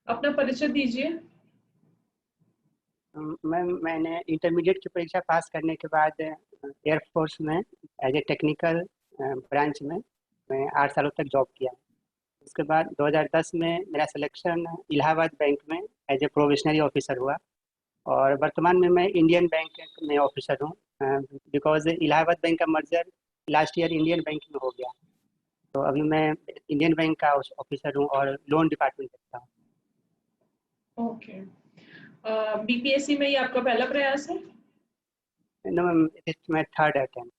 अपना परिचय दीजिए। मैंने इंटरमीडिएट की परीक्षा पास करने के बाद एयरफोर्स में एज ए टेक्निकल ब्रांच में मैं 8 सालों तक जॉब किया। उसके बाद 2010 में मेरा सिलेक्शन इलाहाबाद बैंक में एज ए प्रोबेशनरी ऑफिसर हुआ और वर्तमान में मैं इंडियन बैंक में ऑफिसर हूँ, बिकॉज इलाहाबाद बैंक का merger last year Indian bank में हो गया। तो अभी मैं इंडियन बैंक का ऑफिसर हूँ और लोन डिपार्टमेंट देखता हूँ। ओके। बीपीएससी में ये आपका पहला प्रयास है? No ma'am, it's my third attempt.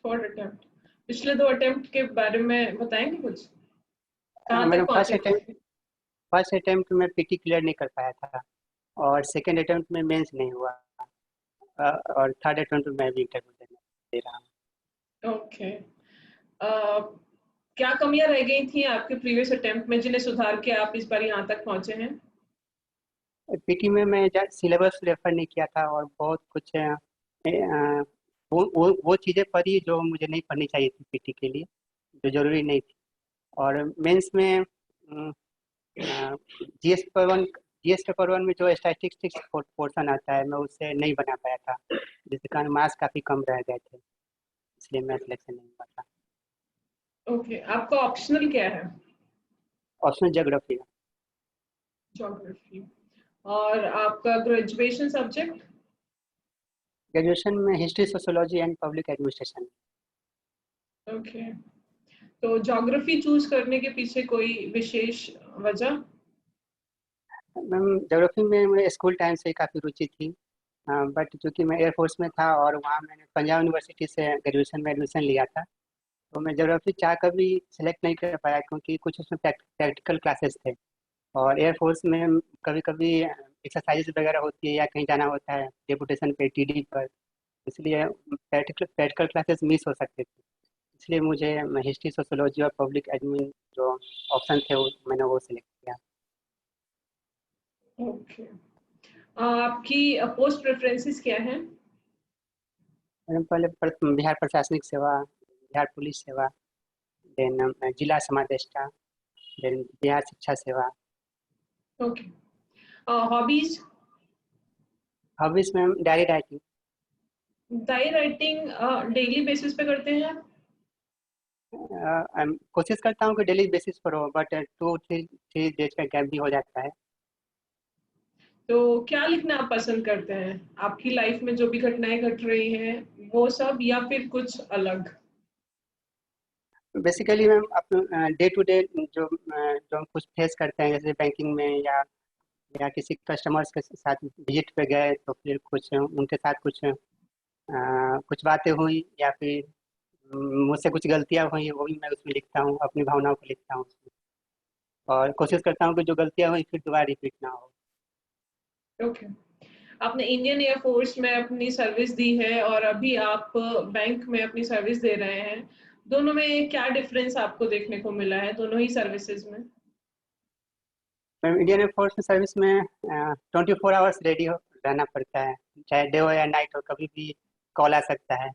Third attempt. पिछले 2 अटेम्प्ट के बारे में बताएंगे कुछ? कहाँ मैडम तक पहुँचे थे? फर्स्ट अटेम्प्ट में पीटी क्लियर नहीं कर पाया था और सेकंड अटेम्प्ट में मेंस नहीं हुआ, और थर्ड अटेम्प्ट में मैं भी इंटरव्यू दे रहा हूँ। ओके। क्या कमियां रह गई थी आपके प्रीवियस अटेम्प्ट में जिन्हें सुधार के आप इस बार यहाँ तक पहुँचे हैं? पीटी में मैं सिलेबस रेफर नहीं किया था और बहुत कुछ वो चीज़ें पढ़ी जो मुझे नहीं पढ़नी चाहिए थी पीटी के लिए, जो जरूरी नहीं थी। और मेंस में जीएस पेपर 1 में जो स्टैटिस्टिक्स पोर्शन आता है मैं उससे नहीं बना पाया था, जिसके कारण मार्क्स काफ़ी कम रह गए थे, इसलिए मैं सिलेक्शन नहीं हुआ था। ओके। आपका ऑप्शनल क्या है? Optional geography. ज्योग्राफी। और आपका ग्रेजुएशन सब्जेक्ट? ग्रेजुएशन में history, sociology and public administration. Okay. तो ज्योग्राफी चूज करने के पीछे कोई विशेष वजह? मैम, ज्योग्राफी में मुझे स्कूल टाइम से ही काफ़ी रुचि थी, बट चूंकि मैं एयरफोर्स में था और वहाँ मैंने पंजाब यूनिवर्सिटी से ग्रेजुएशन में एडमिशन लिया था, तो मैं ज्योग्राफी चाह कर भी सिलेक्ट नहीं कर पाया क्योंकि कुछ उसमें प्रैक्टिकल क्लासेस थे और एयरफोर्स में कभी कभी एक्सरसाइज वगैरह होती है या कहीं जाना होता है डेपुटेशन पे, टीडी पर, इसलिए प्रैक्टिकल क्लासेस मिस हो सकते थे। इसलिए मुझे हिस्ट्री, सोशियोलॉजी और पब्लिक एडमिन जो ऑप्शन थे वो मैंने वो सिलेक्ट किया। ओके। आपकी पोस्ट प्रेफरेंसेस क्या हैं? मैंने पहले बिहार प्रशासनिक सेवा, बिहार पुलिस सेवा, देन जिला समादेष्टा, देन बिहार शिक्षा सेवा। ओके। हॉबीज? हॉबीज में diary writing. Diary writing daily basis पे करते हैं आप? कोशिश करता हूँ कि डेली बेसिस पर हो, बट 2-3 डेज का गैप भी हो जाता है। तो क्या लिखना आप पसंद करते हैं? आपकी लाइफ में जो भी घटनाएं घट रही हैं वो सब, या फिर कुछ अलग? बेसिकली मैम अपने डे टू डे जो हम कुछ फेस करते हैं, जैसे बैंकिंग में या किसी कस्टमर्स के साथ विजिट पे गए तो फिर कुछ उनके साथ कुछ बातें हुई या फिर मुझसे कुछ गलतियां हुई, वो भी मैं उसमें लिखता हूँ, अपनी भावनाओं को लिखता हूँ उसमें, और कोशिश करता हूँ कि जो गलतियां हुई फिर दोबारा रिपीट ना हो। ओके। आपने इंडियन एयर फोर्स में अपनी सर्विस दी है और अभी आप बैंक में अपनी सर्विस दे रहे हैं। दोनों में क्या डिफरेंस आपको देखने को मिला है, दोनों ही सर्विसेज में? मैम, इंडियन एयरफोर्स में सर्विस में 24 आवर्स रेडी रहना पड़ता है, चाहे डे हो या नाइट हो, कभी भी कॉल आ सकता है।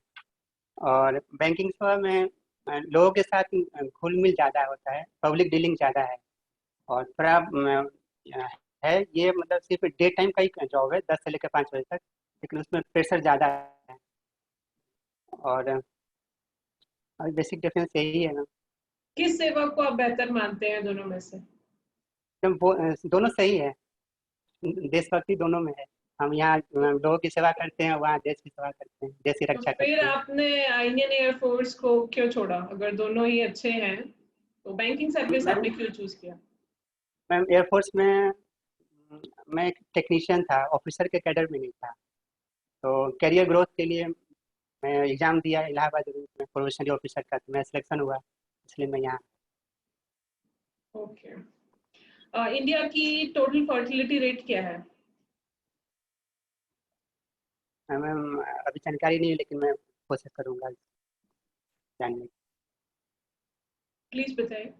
और बैंकिंग सेवा में लोगों के साथ घुल मिल ज़्यादा होता है, पब्लिक डीलिंग ज़्यादा है, और थोड़ा है ये, मतलब सिर्फ डे टाइम का ही जॉब है, 10 से लेकर 5 बजे तक, लेकिन उसमें प्रेशर ज़्यादा है। और बेसिक डिफरेंस यही है ना। किस सेवा को आप बेहतर मानते हैं दोनों में से? एकदम दोनों सही है, देशभक्ति दोनों में है। हम यहाँ लोगों की सेवा करते हैं, वहाँ देश की सेवा करते हैं, देश की तो रक्षा फिर करते हैं। आपने इंडियन एयर फोर्स को क्यों छोड़ा? अगर दोनों ही अच्छे हैं तो बैंकिंग सर्विस मैम आपने क्यों चूज किया? मैम एयरफोर्स में मैं एक टेक्नीशियन था, ऑफिसर के कैडर में नहीं था, तो करियर ग्रोथ के लिए मैं एग्ज़ाम दिया इलाहाबाद में प्रोबेशनरी ऑफिसर का, तो मैं सिलेक्शन हुआ, इसलिए मैं यहाँ। ओके। इंडिया की टोटल फर्टिलिटी रेट क्या है? मैम अभी जानकारी नहीं है, लेकिन मैं कोशिश करूँगा जानने की। प्लीज बताइए।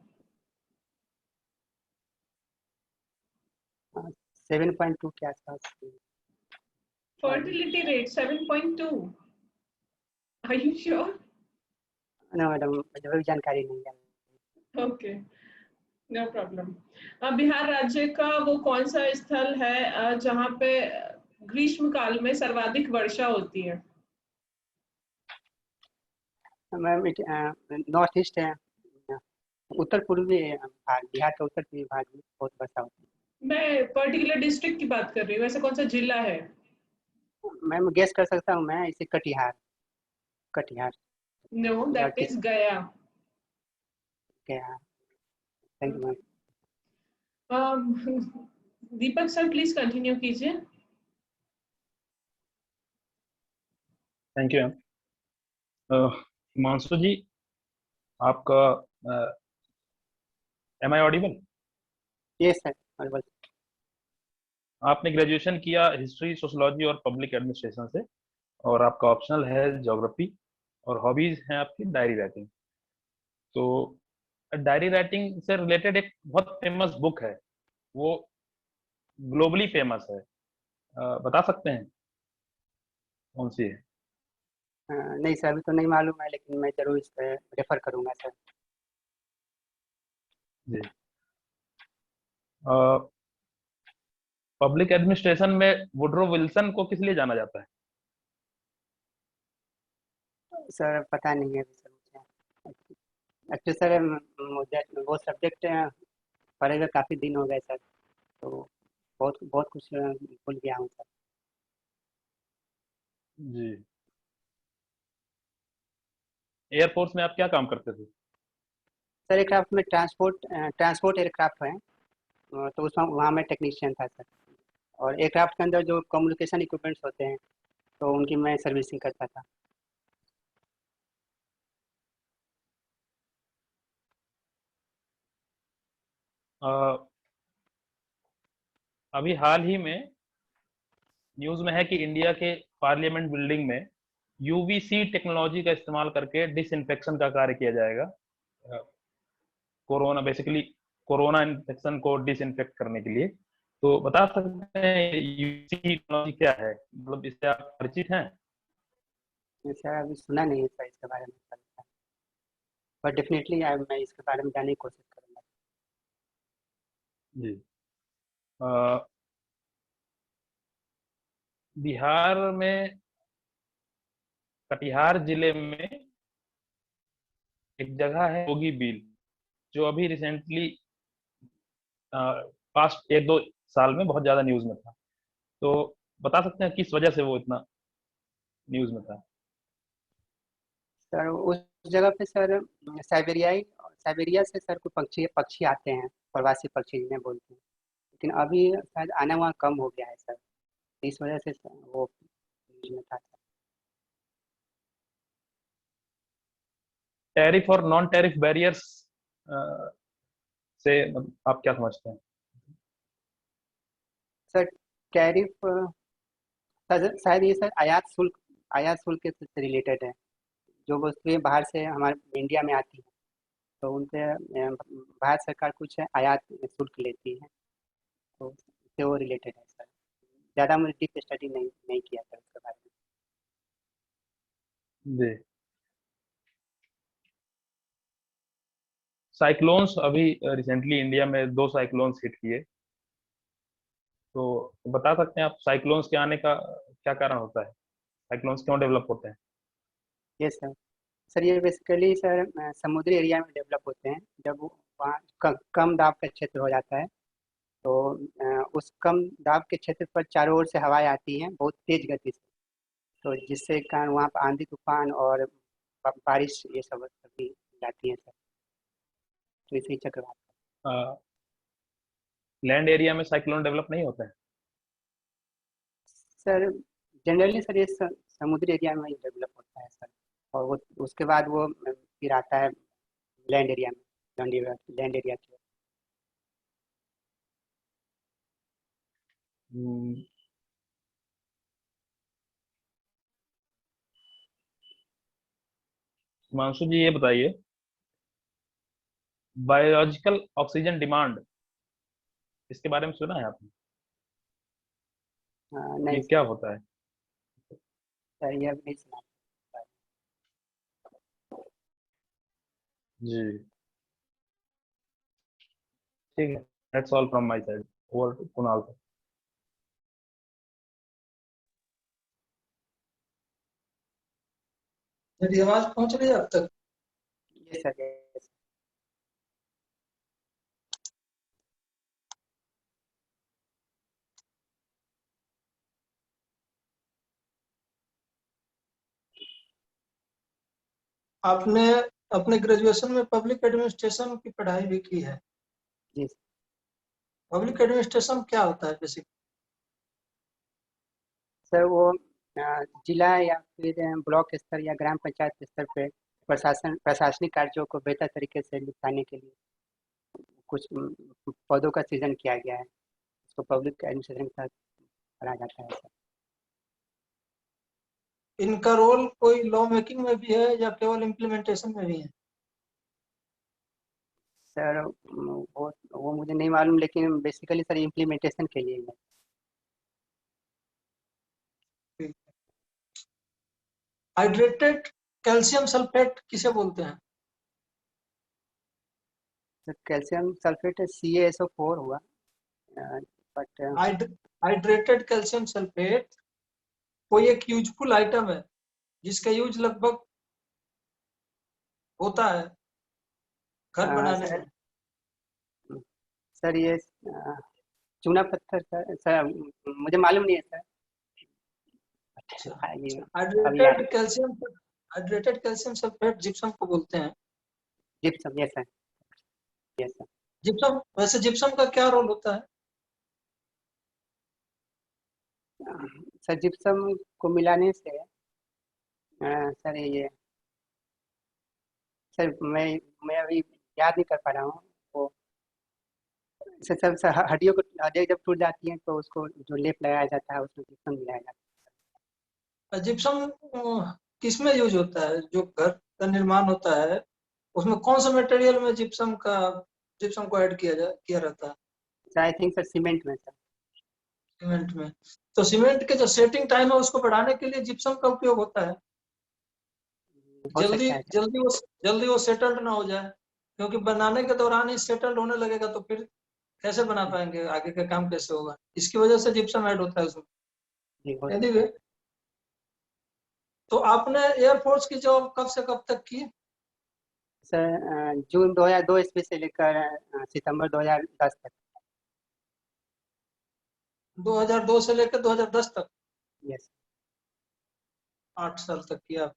7.2 के आसपास। Fertility rate 7.2? Are you sure? ना मैडम, मुझे भी जानकारी नहीं है। ओके। No problem. बिहार राज्य का वो कौन सा स्थल है जहाँ पे ग्रीष्म काल में सर्वाधिक वर्षा होती है? मैम नॉर्थ ईस्ट है, उत्तर पूर्वी भाग, बिहार का उत्तर पूर्वी भाग में बहुत वर्षा होती मैं पर्टिकुलर डिस्ट्रिक्ट की बात कर रही हूँ, ऐसा कौन सा जिला है? है। मैम गेस कर सकता हूँ मैं, इसे कटिहार, कटिहार नो, या दैट किस इज गया। क्या। Thank you ma'am. Deepak sir please continue कीजिए। Thank you ma'am. Himanshu ji, आपका am I audible? Yes sir, और बस। आपने ग्रेजुएशन किया हिस्ट्री, सोशोलॉजी और पब्लिक एडमिनिस्ट्रेशन से, और आपका ऑप्शनल है ज्योग्राफी, और हॉबीज हैं आपकी डायरी राइटिंग। तो डायरी राइटिंग से रिलेटेड एक बहुत फेमस बुक है, वो ग्लोबली फेमस है, बता सकते हैं कौन सी है? नहीं सर, अभी तो नहीं मालूम है, लेकिन मैं जरूर इस पर रेफर करूंगा सर। जी। पब्लिक एडमिनिस्ट्रेशन में वुडरो विल्सन को किस लिए जाना जाता है? सर पता नहीं है अभी सर मुझे। एक्चुअली सर मुझे वो सब्जेक्ट पढ़े हुए काफ़ी दिन हो गए सर, तो बहुत बहुत कुछ भूल गया हूँ सर। जी। एयरफोर्स में आप क्या काम करते थे? सर एयरक्राफ्ट में ट्रांसपोर्ट एयरक्राफ्ट है, तो उसमें वहाँ मैं टेक्नीशियन था सर। और एयरक्राफ्ट के अंदर जो कम्युनिकेशन इक्विपमेंट्स होते हैं, तो उनकी मैं सर्विसिंग करता था। अ, अभी हाल ही में न्यूज में है कि इंडिया के पार्लियामेंट बिल्डिंग में यूवीसी टेक्नोलॉजी का इस्तेमाल करके डिसइंफेक्शन का कार्य किया जाएगा, कोरोना बेसिकली कोरोना इन्फेक्शन को डिसइंफेक्ट करने के लिए। तो बता सकते हैं यूवीसी टेक्नोलॉजी क्या है, मतलब इससे आप परिचित हैं? सर अभी सुना नहीं है सर इसके बारे में सर, बट डेफिनेटली मैं इसके बारे में जानने की कोशिश करूँगा। जी। अ, बिहार में कटिहार जिले में एक जगह है जोगी बिल, जो अभी रिसेंटली पास्ट एक दो साल में बहुत ज्यादा न्यूज में था। तो बता सकते हैं किस वजह से वो इतना न्यूज में था? सर उस जगह पे सर साइबेरिया से सर कुछ पक्षी पक्षी आते हैं, प्रवासी पक्षी जिन्हें बोलते हैं। लेकिन अभी शायद आना वहाँ कम हो गया है सर, इस वजह से सर वो न्यूज़ में था सर। टैरिफ और नॉन टैरिफ बैरियर्स से आप क्या समझते हैं? सर टैरिफ शायद ये सर आयात शुल्क से रिलेटेड है। जो वस्तुएं बाहर से हमारे इंडिया में आती हैं, तो उन पे भारत सरकार कुछ आयात शुल्क लेती है, तो इससे वो रिलेटेड है सर। ज़्यादा मुझे डीप स्टडी नहीं नहीं किया सर उसके बारे में। जी। साइक्लोन्स अभी रिसेंटली इंडिया में दो साइक्लोन्स हिट किए, तो बता सकते हैं आप साइक्लोन्स के आने का क्या कारण होता है, साइक्लोन्स क्यों डेवलप होते हैं? ये सर, सर ये बेसिकली सर समुद्री एरिया में डेवलप होते हैं। जब वहाँ कम दाब का क्षेत्र हो जाता है, तो उस कम दाब के क्षेत्र पर चारों ओर से हवाएं आती हैं बहुत तेज गति से, तो जिससे कारण वहाँ पर आंधी तूफान और बारिश ये सब सभी जाती हैं सर, तो इसे ही चक्रवात। लैंड एरिया में साइक्लोन डेवलप नहीं होता है? सर जनरली सर ये समुद्री एरिया में ही डेवलप होता है सर, और वो उसके बाद वो फिर आता है लैंड एरिया में, लैंड एरिया की। हम्म, हिमांशु जी ये बताइए, बायोलॉजिकल ऑक्सीजन डिमांड, इसके बारे में सुना है आपने? ये नहीं क्या सर, होता है? सर ये अभी नहीं सुना। जी। ठीक है, that's all from my side. Over to Kunal sir. मेरी आवाज पहुंच रही है अब तक? ये सर yes. आपने अपने ग्रेजुएशन में पब्लिक एडमिनिस्ट्रेशन की पढ़ाई भी की है? जी पब्लिक एडमिनिस्ट्रेशन क्या होता है बेसिक? सर, वो जिला या फिर ब्लॉक स्तर या ग्राम पंचायत स्तर पे प्रशासनिक कार्यों को बेहतर तरीके से निपटाने के लिए कुछ पदों का सृजन किया गया है। इसको पब्लिक एडमिनिस्ट्रेशन का कहा जाता है सर। इनका रोल कोई लॉ मेकिंग में भी है या केवल इम्प्लीमेंटेशन में भी है? सर वो मुझे नहीं मालूम, लेकिन बेसिकली सर इम्प्लीमेंटेशन के लिए है। हाइड्रेटेड कैल्शियम सल्फेट किसे बोलते हैं? सर कैल्शियम सल्फेट CaSO4 हुआ, बट हाइड्रेटेड कैल्शियम सल्फेट कोई एक यूजफुल आइटम है जिसका यूज लगभग होता है घर बनाने सर में। सर ये चूना पत्थर सर मुझे मालूम नहीं है सर। ये अभी हाइड्रेटेड कैल्शियम सल्फेट जिप्सम को बोलते हैं। Gypsum, yes sir, yes sir. Gypsum, वैसे जिप्सम का क्या रोल होता है? सर जिप्सम को मिलाने से सर ये सर मैं अभी याद नहीं कर पा रहा हूँ वो। सर हड्डियाँ जब टूट जाती हैं तो उसको जो लेप लगाया जाता है उसमें जिप्सम मिलाया जाता जिप्सम किसमें यूज होता है? जो घर का निर्माण होता है उसमें कौन सा मटेरियल में जिप्सम को ऐड किया रहता है? है sir. I think sir cement में सर। सीमेंट में। तो सीमेंट के जो सेटिंग टाइम है उसको बढ़ाने के लिए जिप्सम का उपयोग होता है। हो जल्दी सकता है सर। जल्दी वो सेटल्ड ना हो जाए, क्योंकि बनाने के दौरान ही सेटल्ड होने लगेगा तो फिर कैसे बना पाएंगे, आगे का काम कैसे होगा? इसकी वजह से जिप्सम ऐड होता है उसमें। जी हो सकता एनीवे, है तो आपने एयरफोर्स की जॉब कब से कब तक की? सर। जून 2002 ईस्वी से लेकर सितंबर 2010 तक। 2002 से लेकर 2010 तक, यस। 8 साल तक किया।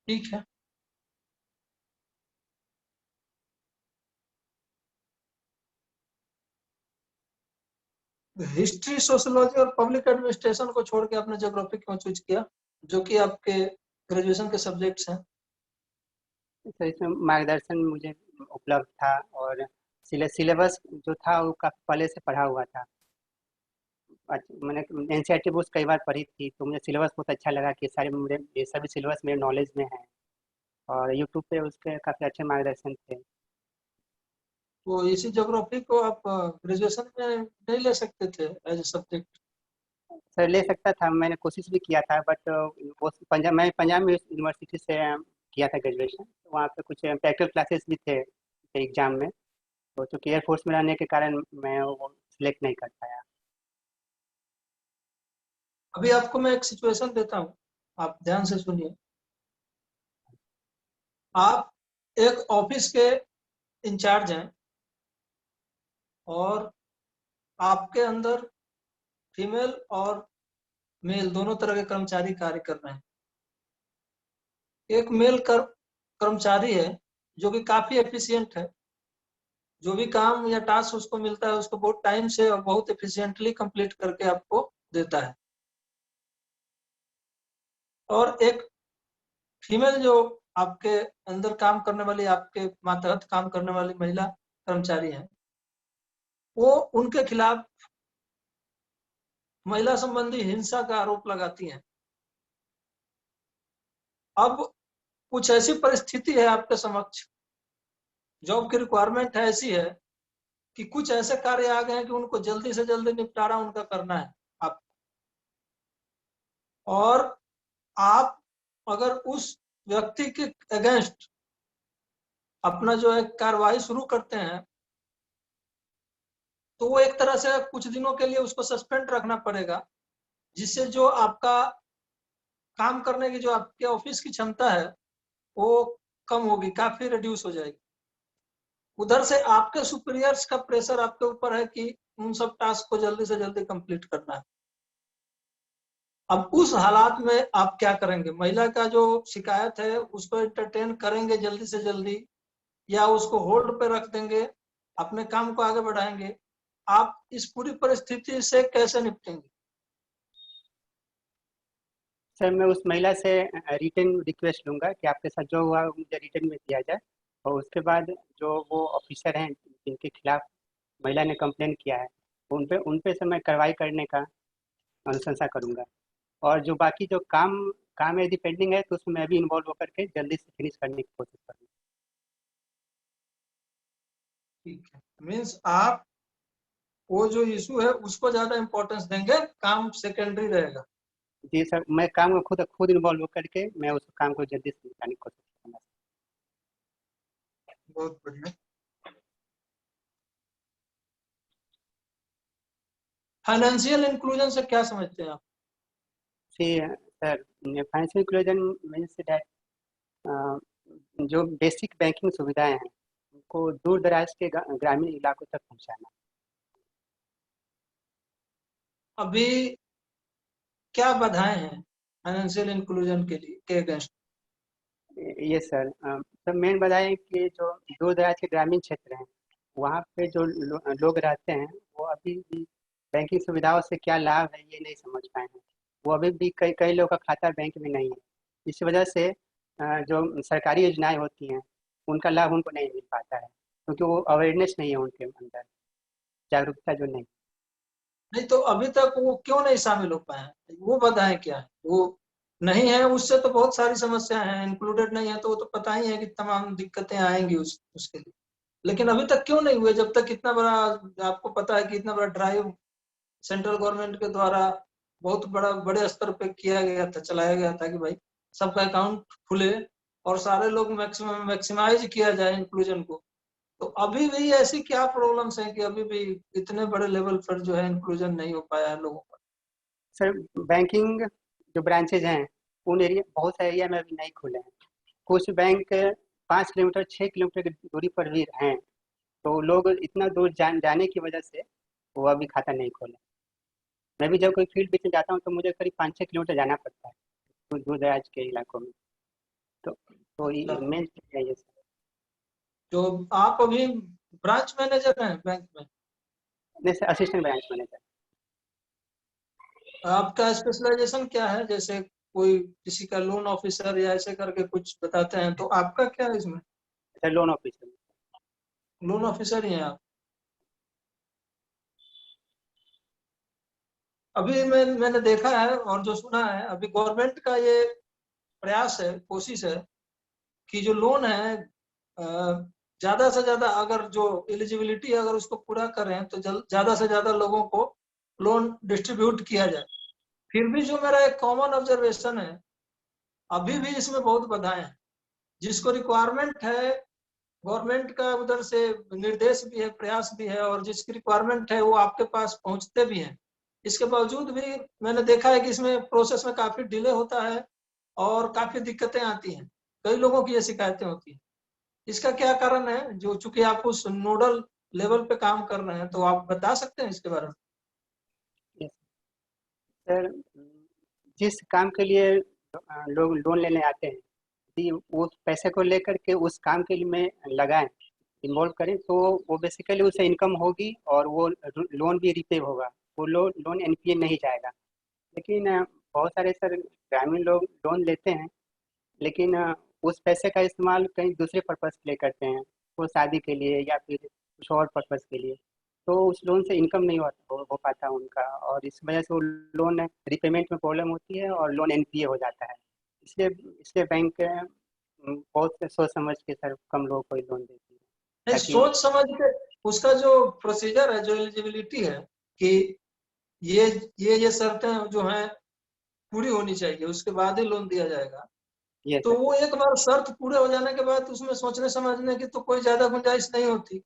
ठीक है। हिस्ट्री, सोशियोलॉजी और पब्लिक एडमिनिस्ट्रेशन को छोड़ के आपने ज्योग्राफी क्यों चूज किया, जो कि आपके ग्रेजुएशन के सब्जेक्ट्स हैं? सर इसमें मार्गदर्शन मुझे उपलब्ध था, और सिलेबस जो था वो काफी पहले से पढ़ा हुआ था। मैंने NCERT बुक्स कई बार पढ़ी थी, तो मुझे सिलेबस बहुत अच्छा लगा कि ये सभी सिलेबस मेरे नॉलेज में है, और यूट्यूब पे उसके काफ़ी अच्छे मार्गदर्शन थे। तो इसी ज्योग्राफी को आप ग्रेजुएशन में नहीं ले सकते थे एज ए सब्जेक्ट? सर ले सकता था, मैंने कोशिश भी किया था, बट वो पंजाब यूनिवर्सिटी से किया था ग्रेजुएशन। तो वहाँ पे कुछ प्रैक्टिकल क्लासेस भी थे एग्जाम में, तो चूँकि एयरफोर्स में रहने के कारण मैं वो सिलेक्ट नहीं कर पाया। अभी आपको मैं एक सिचुएशन देता हूँ, आप ध्यान से सुनिए। आप एक ऑफिस के इंचार्ज हैं और आपके अंदर फीमेल और मेल दोनों तरह के कर्मचारी कार्य कर रहे हैं। एक मेल कर्मचारी है जो कि काफी एफिशिएंट है, जो भी काम या टास्क उसको मिलता है उसको बहुत टाइम से और बहुत एफिशिएंटली कंप्लीट करके आपको देता है। और एक फीमेल जो आपके अंदर काम करने वाली, आपके मातहत काम करने वाली महिला कर्मचारी है, वो उनके खिलाफ महिला संबंधी हिंसा का आरोप लगाती हैं। अब कुछ ऐसी परिस्थिति है आपके समक्ष, जॉब की रिक्वायरमेंट है ऐसी है कि कुछ ऐसे कार्य आ गए हैं कि उनको जल्दी से जल्दी निपटारा उनका करना है आप, और आप अगर उस व्यक्ति के अगेंस्ट अपना जो है कार्रवाई शुरू करते हैं, तो वो एक तरह से कुछ दिनों के लिए उसको सस्पेंड रखना पड़ेगा, जिससे जो आपका काम करने की जो आपके ऑफिस की क्षमता है वो कम होगी, काफी रिड्यूस हो जाएगी। उधर से आपके सुपीरियर्स का प्रेशर आपके ऊपर है कि उन सब टास्क को जल्दी से जल्दी कंप्लीट करना है। अब उस हालात में आप क्या करेंगे? महिला का जो शिकायत है उसको एंटरटेन करेंगे जल्दी से जल्दी, या उसको होल्ड पे रख देंगे, अपने काम को आगे बढ़ाएंगे? आप इस पूरी परिस्थिति से कैसे निपटेंगे? सर मैं उस महिला से रिटर्न रिक्वेस्ट लूंगा कि आपके साथ जो हुआ मुझे रिटर्न में दिया जाए, और उसके बाद जो वो ऑफिसर हैं जिनके खिलाफ महिला ने कंप्लेन किया है उन पे से मैं कार्रवाई करने का अनुशंसा करूंगा। और जो बाकी जो काम यदि पेंडिंग है तो उसमें मैं भी इन्वॉल्व होकर के जल्दी से फिनिश करने की कोशिश करूंगा। ठीक है, मीन्स आप वो जो इशू है उसको ज्यादा इम्पोर्टेंस देंगे, काम सेकेंडरी रहेगा। जी सर, मैं काम में खुद इन्वॉल्व होकर के मैं उस काम को जल्दी से निपटाने की कोशिश करूंगा। बहुत बढ़िया। फाइनेंशियल इंक्लूजन से क्या समझते हैं आप? See, sir financial inclusion means that जो बेसिक बैंकिंग सुविधाएं हैं उनको दूर दराज के ग्रामीण इलाकों तक पहुंचाना। अभी क्या बाधाएं हैं फाइनेंशियल इंक्लूजन के लिए, के अगेंस्ट? ये सर तो मेन बात है कि जो दूर दराज के ग्रामीण क्षेत्र हैं वहाँ पे जो लोग रहते हैं वो अभी भी बैंकिंग सुविधाओं से क्या लाभ है ये नहीं समझ पाए हैं। वो अभी भी कई कई लोगों का खाता बैंक में नहीं है। इस वजह से जो सरकारी योजनाएं होती हैं उनका लाभ उनको नहीं मिल पाता है, क्योंकि वो अवेयरनेस नहीं है उनके अंदर, जागरूकता जो नहीं। नहीं तो अभी तक वो क्यों नहीं शामिल हो पाए हैं? वो बाधाएं क्या है? वो नहीं है उससे तो बहुत सारी समस्याएं हैं, इंक्लूडेड नहीं है तो वो तो पता ही है कि तमाम दिक्कतें आएंगी उसके लिए। लेकिन अभी तक क्यों नहीं हुए, जब तक इतना बड़ा, आपको पता है कि इतना बड़ा ड्राइव सेंट्रल गवर्नमेंट के द्वारा बहुत बड़े स्तर पे किया गया था, चलाया गया था कि भाई सबका अकाउंट खुले और सारे लोग मैक्सिमाइज किया जाए इंक्लूजन को। तो अभी भी ऐसी क्या प्रॉब्लम्स हैं कि अभी भी इतने बड़े लेवल पर जो है इंक्लूजन नहीं हो पाया है लोगों का? सर बैंकिंग जो ब्रांचेज हैं उन एरिया बहुत से एरिया में अभी नहीं खुले हैं। कुछ बैंक 5 किलोमीटर 6 किलोमीटर की दूरी पर भी हैं, तो लोग इतना दूर जाने की वजह से वो अभी खाता नहीं खोले। मैं भी जब कोई फील्ड बेचने जाता हूँ तो मुझे करीब 5-6 किलोमीटर जाना पड़ता है दूर दराज के इलाकों में। तो ये मेन है ये सर। जो आप अभी ब्रांच मैनेजर हैं बैंक में, जैसे असिस्टेंट ब्रांच मैनेजर। आपका स्पेशलाइजेशन क्या है? जैसे कोई किसी का लोन ऑफिसर या ऐसे करके कुछ बताते हैं, तो आपका क्या है इसमें? Sir loan officer. Loan officer ही हैं आप? अभी मैंने देखा है और जो सुना है, अभी गवर्नमेंट का ये प्रयास है, कोशिश है कि जो लोन है ज्यादा से ज्यादा, अगर जो एलिजिबिलिटी अगर उसको पूरा करें तो ज्यादा से ज्यादा लोगों को लोन डिस्ट्रीब्यूट किया जाए। फिर भी जो मेरा एक कॉमन ऑब्जर्वेशन है, अभी भी इसमें बहुत बाधाएं हैं। जिसको रिक्वायरमेंट है, गवर्नमेंट का उधर से निर्देश भी है, प्रयास भी है, और जिसकी रिक्वायरमेंट है वो आपके पास पहुंचते भी हैं। इसके बावजूद भी मैंने देखा है कि इसमें प्रोसेस में काफी डिले होता है और काफी दिक्कतें आती हैं। कई लोगों की ये शिकायतें होती हैं। इसका क्या कारण है? जो चूंकि आप उस नोडल लेवल पे काम कर रहे हैं, तो आप बता सकते हैं इसके बारे में? सर जिस काम के लिए लोग लोन लेने आते हैं, यदि उस पैसे को लेकर के उस काम के लिए में लगाएं, इन्वॉल्व करें, तो वो बेसिकली उसे इनकम होगी और वो लोन भी रिपे होगा। वो लोन एनपीए नहीं जाएगा। लेकिन बहुत सारे सर ग्रामीण लोग लोन लेते हैं, लेकिन उस पैसे का इस्तेमाल कहीं दूसरे पर्पज़ के लिए करते हैं, वो शादी के लिए या फिर कुछ और पर्पज़ के लिए। तो उस लोन से इनकम नहीं हो पाता उनका, और इस वजह से वो लोन रिपेमेंट में प्रॉब्लम होती है और लोन एनपीए हो जाता है। इसलिए इसलिए बैंक बहुत सोच समझ के सर कम लोगों को ही लोन देती है, नहीं, ताकि सोच समझ के उसका जो प्रोसीजर है, जो एलिजिबिलिटी है कि ये शर्तें जो हैं पूरी होनी चाहिए, उसके बाद ही लोन दिया जाएगा। ये तो वो एक बार शर्त पूरे हो जाने के बाद उसमें सोचने समझने की तो कोई ज्यादा गुंजाइश नहीं होती।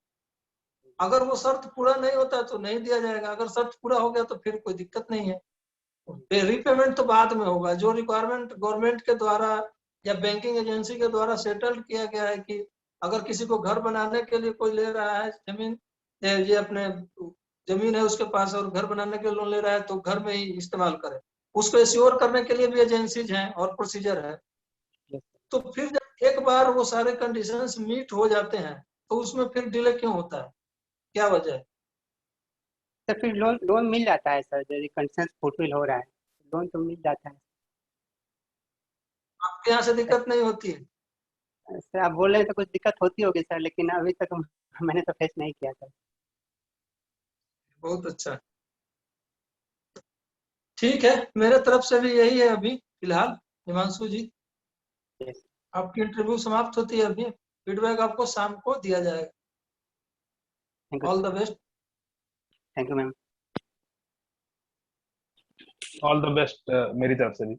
अगर वो शर्त पूरा नहीं होता तो नहीं दिया जाएगा, अगर शर्त पूरा हो गया तो फिर कोई दिक्कत नहीं है। रीपेमेंट तो बाद में होगा। जो रिक्वायरमेंट गवर्नमेंट के द्वारा या बैंकिंग एजेंसी के द्वारा सेटल्ड किया गया है कि अगर किसी को घर बनाने के लिए कोई ले रहा है जमीन, ये अपने जमीन है उसके पास और घर बनाने के लिए लोन ले रहा है तो घर में ही इस्तेमाल करे, उसको एश्योर करने के लिए भी एजेंसीज हैं और प्रोसीजर है। तो फिर जब एक बार वो सारे कंडीशंस मीट हो जाते हैं तो उसमें फिर डिले क्यों होता है, क्या वजह है? तो फिर लोन लोन मिल जाता है सर, यदि कंडीशन फुलफिल हो रहा है लोन तो मिल जाता है। आपके यहाँ से दिक्कत नहीं होती है? सर आप बोल रहे हैं तो कुछ दिक्कत होती होगी सर, लेकिन अभी तक मैंने तो फेस नहीं किया सर। बहुत अच्छा, ठीक है, मेरे तरफ से भी यही है अभी फिलहाल। हिमांशु जी, यस, आपकी इंटरव्यू समाप्त होती है अभी, फीडबैक आपको शाम को दिया जाएगा। Thank you, all the best. Thank you ma'am. All the best मेरी तरफ से भी।